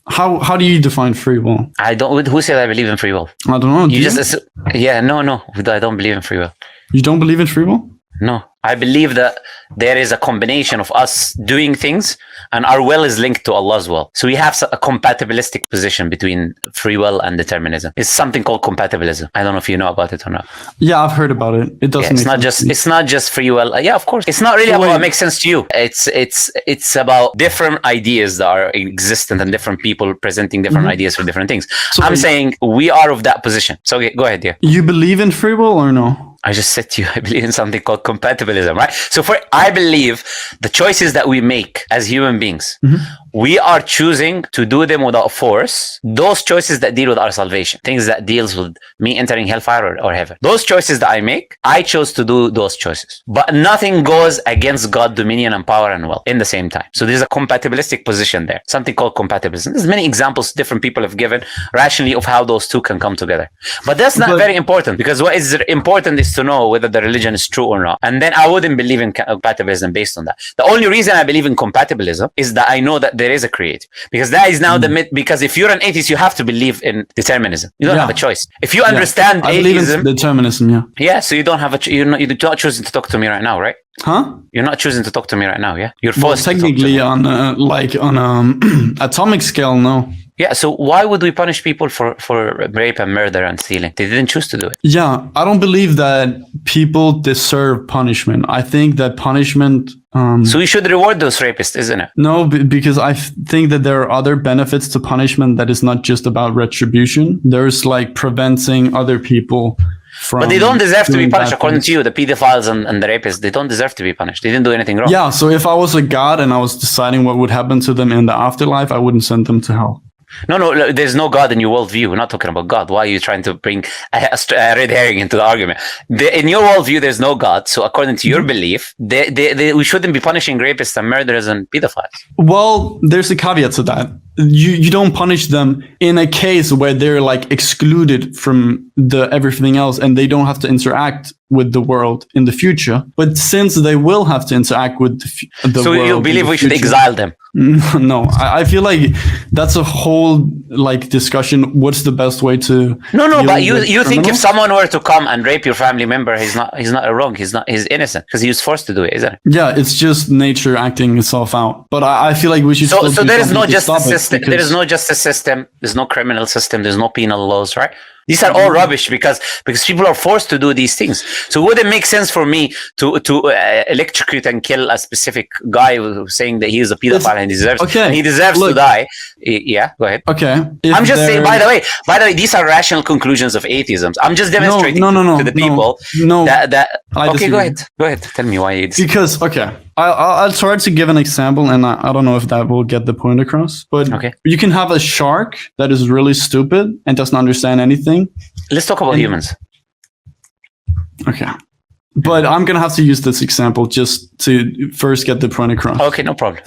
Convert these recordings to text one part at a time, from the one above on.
How do you define free will? I don't. Who said I believe in free will? I don't know. You just no. I don't believe in free will. You don't believe in free will? No, I believe that there is a combination of us doing things, and our will is linked to Allah's will. So we have a compatibilistic position between free will and determinism. It's something called compatibilism. I don't know if you know about it or not. Yeah, I've heard about it. It doesn't. It's not just free will. Yeah, of course. It's not really about what makes sense to you. It's about different ideas that are existent and different people presenting different ideas for different things. So I'm saying we are of that position. So go ahead, yeah. You believe in free will or no? I just said to you, I believe in something called compatibilism, right? So I believe the choices that we make as human beings, we are choosing to do them without force. Those choices that deal with our salvation, things that deals with me entering hellfire or heaven. Those choices that I make, I chose to do those choices. But nothing goes against God's dominion and power and will in the same time. So there's a compatibilistic position there, something called compatibilism. There's many examples different people have given rationally of how those two can come together. But that's not very important, because what is important is to know whether the religion is true or not. And then I wouldn't believe in compatibilism based on that. The only reason I believe in compatibilism is that I know that there is a creator, because that is now the myth. Because if you're an atheist, you have to believe in determinism. You don't have a choice. If you understand atheism, I believe in determinism. Yeah. So you don't have you're not choosing to talk to me right now, right? Huh? You're not choosing to talk to me right now, yeah? You're forced. Well, technically, on atomic scale, no. Yeah, so why would we punish people for rape and murder and stealing? They didn't choose to do it. Yeah, I don't believe that people deserve punishment. I think that punishment... so we should reward those rapists, isn't it? No, because I think that there are other benefits to punishment that is not just about retribution. There's like preventing other people from... But they don't deserve to be punished, according to you. The pedophiles and the rapists, they don't deserve to be punished. They didn't do anything wrong. Yeah, so if I was a god and I was deciding what would happen to them in the afterlife, I wouldn't send them to hell. No, there's no God in your worldview. We're not talking about God. Why are you trying to bring a red herring into the argument? In your worldview, there's no God. So according to your belief, we shouldn't be punishing rapists and murderers and pedophiles. Well, there's a caveat to that. You don't punish them in a case where they're like excluded from everything else and they don't have to interact with the world in the future. But since they will have to interact with the so world, you believe we should exile them? No, I feel like that's a whole like discussion. What's the best way to? No, but you think if someone were to come and rape your family member, he's not wrong. He's innocent because he was forced to do it, isn't it? Yeah, it's just nature acting itself out. But I feel like we should. So there is no justice system. There is no justice system. There's no criminal system. There's no penal laws, right? These are all rubbish because people are forced to do these things. So would it make sense for me to electrocute and kill a specific guy who's saying that he is a pedophile and he deserves to die? Yeah, go ahead. Okay. I'm just saying, by the way, these are rational conclusions of atheism. I'm just demonstrating to the people that okay, go ahead. Tell me why you disagree. Because, okay, I'll try to give an example, and I don't know if that will get the point across, but you can have a shark that is really stupid and doesn't understand anything. Let's talk about humans. Okay. But I'm going to have to use this example just to first get the point across. Okay, no problem.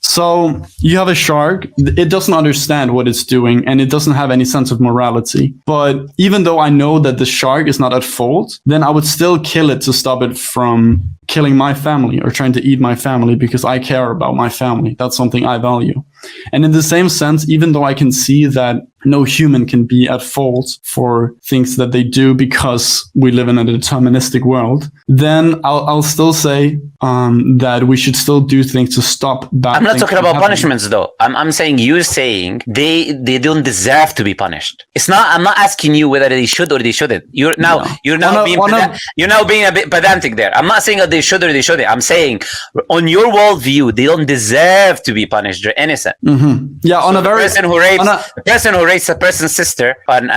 So you have a shark. It doesn't understand what it's doing, and it doesn't have any sense of morality. But even though I know that the shark is not at fault, then I would still kill it to stop it from killing my family or trying to eat my family because I care about my family. That's something I value. And in the same sense, even though I can see that no human can be at fault for things that they do because we live in a deterministic world, then I'll still say that we should still do things to stop bad I'm not things talking from about happening. punishments though. I'm saying you're saying they don't deserve to be punished. I'm not asking you whether they should or they shouldn't. You're now being a bit pedantic there. I'm not saying that they should or they shouldn't. I'm saying on your worldview, they don't deserve to be punished. They're innocent. Mm-hmm. Yeah, on a very person who rapes a person's sister and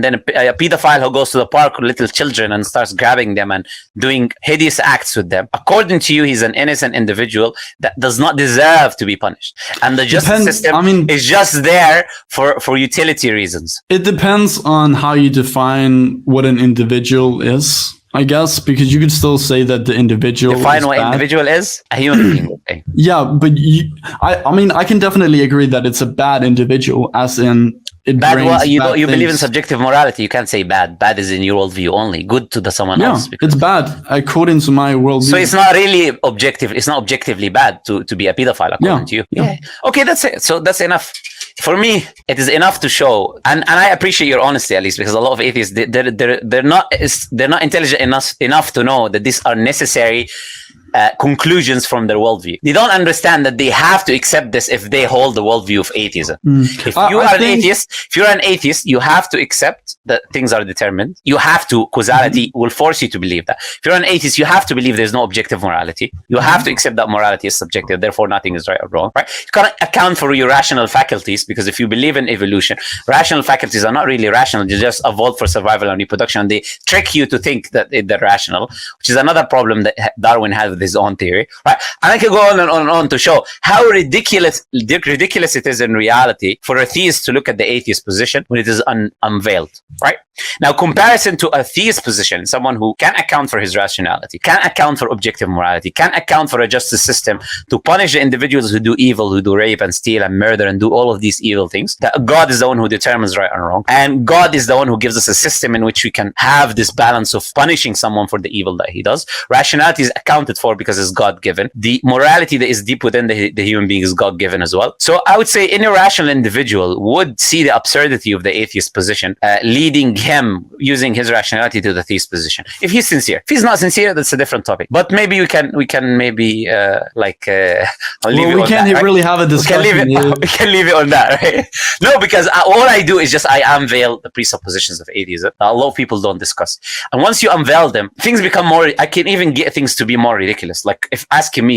then a pedophile who goes to the park with little children and starts grabbing them and doing hideous acts with them. According to you, he's an innocent individual that does not deserve to be punished. And the justice system is just there for utility reasons. It depends on how you define what an individual is, I guess, because you could still say that the individual define what individual is a human being. Yeah, but I can definitely agree that it's a bad individual, as in it bad. Well, you believe in subjective morality. You can't say bad. Bad is in your worldview only. Good to someone else. Yeah, it's bad according to my worldview. So it's not really objective. It's not objectively bad to be a pedophile according to you. Yeah. Okay, that's it. So that's enough. For me, it is enough to show, and I appreciate your honesty, at least, because a lot of atheists, they're not intelligent enough to know that these are necessary conclusions from their worldview. They don't understand that they have to accept this if they hold the worldview of atheism. If you're an atheist, you have to accept that things are determined. You have to, causality will force you to believe that. If you're an atheist, you have to believe there's no objective morality. You have to accept that morality is subjective, therefore nothing is right or wrong, right? You can't account for your rational faculties, because if you believe in evolution, rational faculties are not really rational. They just evolved for survival and reproduction, and they trick you to think that they're rational, which is another problem that Darwin had with his own theory, right? And I could go on and on and on to show how ridiculous it is in reality for a theist to look at the atheist position when it is unveiled, right? Now, comparison to a theist position, someone who can account for his rationality, can account for objective morality, can account for a justice system to punish the individuals who do evil, who do rape and steal and murder and do all of these evil things. That God is the one who determines right and wrong, and God is the one who gives us a system in which we can have this balance of punishing someone for the evil that he does. Rationality is accounted for because it's God-given. The morality that is deep within the human being is God-given as well. So I would say any rational individual would see the absurdity of the atheist position, leading him using his rationality to the theist position. If he's sincere, if he's not sincere, that's a different topic. But maybe we can maybe we can't really have a discussion. We can leave it on that, right? No, because all I do is just I unveil the presuppositions of atheism that a lot of people don't discuss. And once you unveil them, things become more. I can even get things to be more ridiculous. Like if asking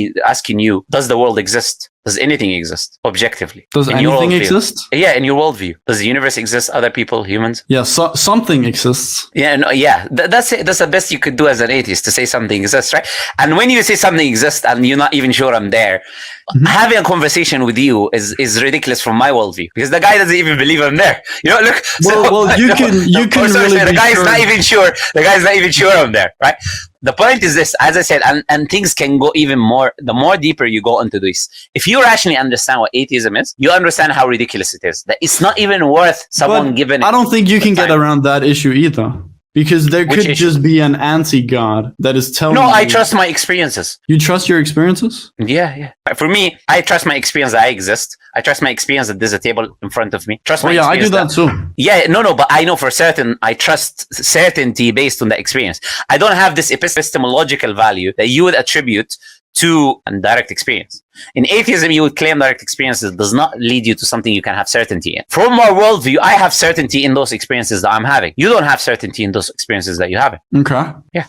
you, does the world exist? Does anything exist objectively? Does anything exist? Yeah, in your worldview. Does the universe exist? Other people, humans? Yeah, something exists. Yeah, no, yeah. That's it. That's the best you could do as an atheist, to say something exists, right? And when you say something exists and you're not even sure I'm there, having a conversation with you is ridiculous from my worldview, because the guy doesn't even believe I'm there. You know, look. You can really. The guy's not even sure. The guy's not even sure I'm there, right? The point is this, as I said, and things can go even more, the more deeper you go into this. If you rationally understand what atheism is, you understand how ridiculous it is. That it's not even worth someone giving it. I don't think you can get around that issue either. Because there could just be an anti-God that is telling you... No, I trust my experiences. You trust your experiences? Yeah. For me, I trust my experience that I exist. I trust my experience that there's a table in front of me. I do that too. Yeah, no, but I know for certain, I trust certainty based on the experience. I don't have this epistemological value that you would attribute to a direct experience. In atheism, you would claim direct experiences does not lead you to something you can have certainty in. From our worldview, I have certainty in those experiences that I'm having. You don't have certainty in those experiences that you're having. Okay. Yeah,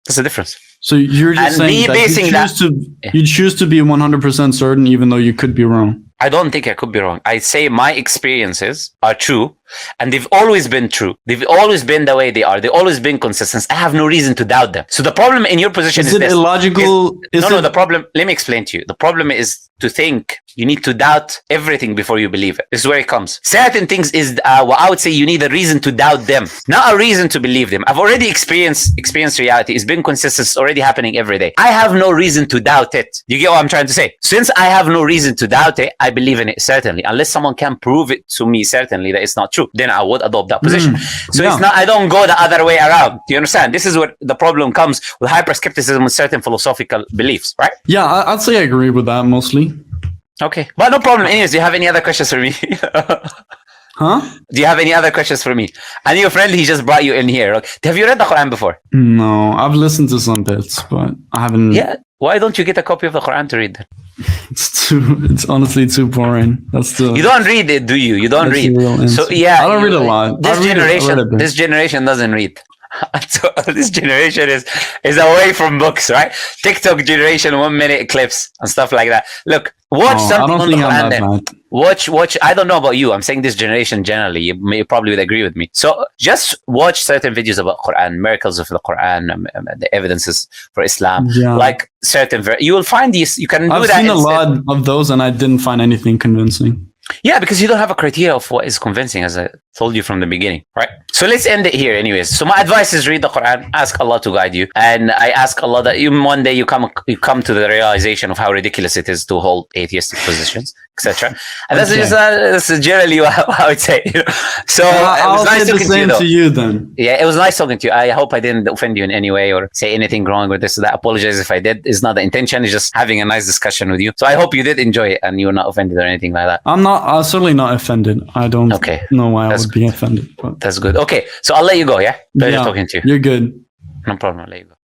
that's the difference. So you're just saying that you choose to be 100% certain even though you could be wrong. I don't think I could be wrong. I say my experiences are true, and they've always been true. They've always been the way they are. They've always been consistent. I have no reason to doubt them. So the problem in your position is this. Illogical? The problem, let me explain to you. The problem is to think you need to doubt everything before you believe it. This is where it comes. Certain things is what I would say you need a reason to doubt them, not a reason to believe them. I've already experienced reality. It's been consistent. It's already happening every day. I have no reason to doubt it. You get what I'm trying to say? Since I have no reason to doubt it, I believe in it certainly. Unless someone can prove it to me certainly that it's not true, then I would adopt that position. So it's not, I don't go the other way around. Do you understand? This is where the problem comes with hyper-skepticism with certain philosophical beliefs, right? Yeah, I'd say I agree with that mostly. Okay, but no problem. Anyways, do you have any other questions for me? Huh? Do you have any other questions for me? And your friend, he just brought you in here. Okay. Have you read the Quran before? No, I've listened to some bits, but I haven't. Yeah. Why don't you get a copy of the Quran to read then? It's honestly too boring. You don't read it, do you? You don't read. So yeah, I don't read a lot. This generation doesn't read. So this generation is away from books, right? TikTok generation, 1 minute clips and stuff like that. Look, watch something on the Quran then. Watch. I don't know about you. I'm saying this generation generally. You probably would agree with me. So just watch certain videos about Quran, miracles of the Quran, the evidences for Islam. Yeah. Like certain, you will find these. You can do that. I've seen a lot of those, and I didn't find anything convincing. Yeah, because you don't have a criteria of what is convincing as a Told you from the beginning, right? So let's end it here anyways. So my advice is read the Quran, ask Allah to guide you. And I ask Allah that one day you come to the realization of how ridiculous it is to hold atheistic positions, etc. And that's just that's generally how I would say. So it was nice talking to you, though. To you then. Yeah, it was nice talking to you. I hope I didn't offend you in any way or say anything wrong with this or that. I apologize if I did. It's not the intention. It's just having a nice discussion with you. So I hope you did enjoy it and you were not offended or anything like that. I'm certainly not offended. I don't know why I would be offended. But. That's good. Okay, so I'll let you go, yeah? Pleasure talking to you. You're good. No problem, I'll let you go.